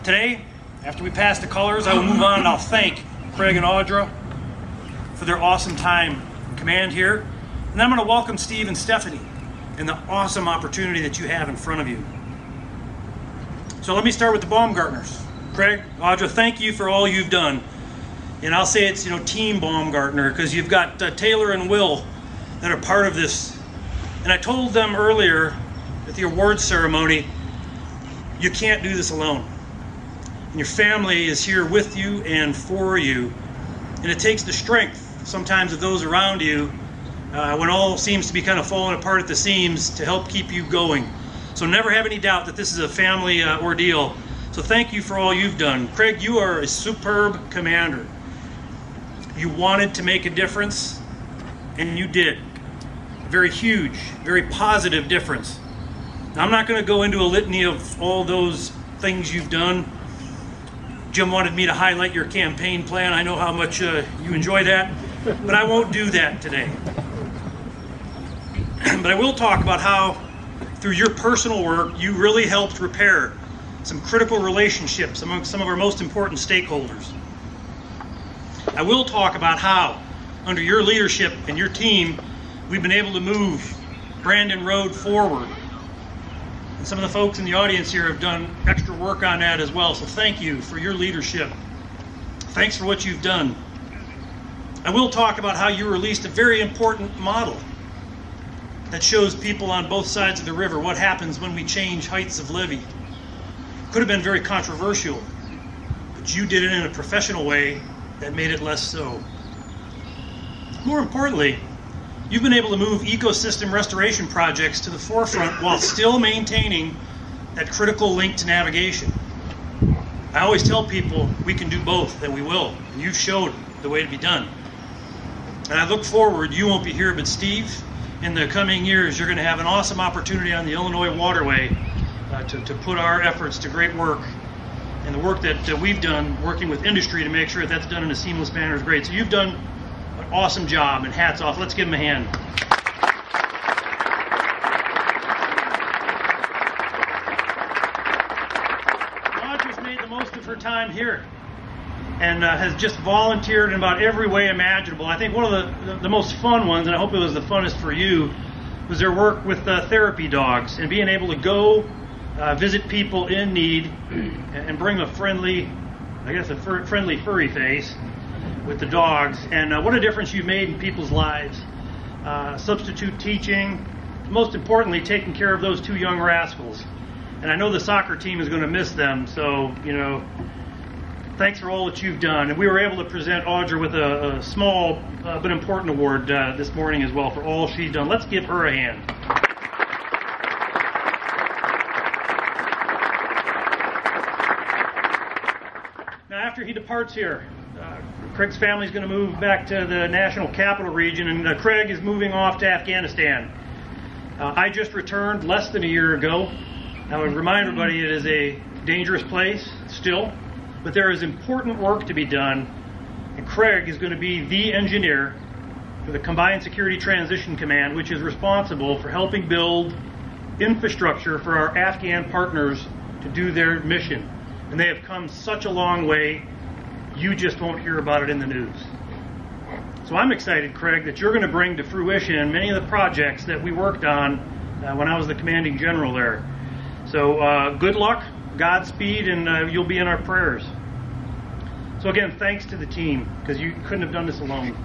Today, after we pass the colors, I will move on and I'll thank Craig and Audra for their awesome time in command here. And then I'm going to welcome Steve and Stephanie and the awesome opportunity that you have in front of you. So let me start with the Baumgartners. Craig, Audra, thank you for all you've done. And I'll say it's, Team Baumgartner, because you've got Taylor and Will that are part of this. And I told them earlier at the awards ceremony, you can't do this alone. And your family is here with you and for you. And it takes the strength sometimes of those around you when all seems to be kind of falling apart at the seams to help keep you going. So never have any doubt that this is a family ordeal. So thank you for all you've done. Craig, you are a superb commander. You wanted to make a difference, and you did. A very huge, very positive difference. Now, I'm not going to go into a litany of all those things you've done. Jim wanted me to highlight your campaign plan. I know how much you enjoy that, but I won't do that today. But I will talk about how, through your personal work, you really helped repair some critical relationships among some of our most important stakeholders. I will talk about how, under your leadership and your team, we've been able to move Brandon Road forward. And some of the folks in the audience here have done extra work on that as well, so thank you for your leadership. Thanks for what you've done. I will talk about how you released a very important model that shows people on both sides of the river what happens when we change heights of levee. Could have been very controversial, but you did it in a professional way that made it less so. More importantly, you've been able to move ecosystem restoration projects to the forefront while still maintaining that critical link to navigation. I always tell people we can do both, and we will. And you've showed the way to be done. And I look forward, you won't be here, but Steve, in the coming years, you're going to have an awesome opportunity on the Illinois waterway to put our efforts to great work. And the work that we've done working with industry to make sure that's done in a seamless manner is great. So you've done an awesome job, and hats off. Let's give them a hand. Audra's made the most of her time here and has just volunteered in about every way imaginable. I think one of the most fun ones, and I hope it was the funnest for you, was their work with therapy dogs and being able to go visit people in need and bring a friendly, friendly furry face with the dogs. And what a difference you've made in people's lives. Substitute teaching, most importantly, taking care of those two young rascals. And I know the soccer team is going to miss them, so, thanks for all that you've done. And we were able to present Audra with a small but important award this morning as well for all she's done. Let's give her a hand. Now, after he departs here, Craig's family is going to move back to the National Capital Region, and Craig is moving off to Afghanistan. I just returned less than a year ago. I would remind everybody it is a dangerous place still, but there is important work to be done, and Craig is going to be the engineer for the Combined Security Transition Command, which is responsible for helping build infrastructure for our Afghan partners to do their mission. And they have come such a long way, you just won't hear about it in the news. So I'm excited, Craig, that you're going to bring to fruition many of the projects that we worked on when I was the commanding general there. So good luck, Godspeed, and you'll be in our prayers. So again, thanks to the team, because you couldn't have done this alone.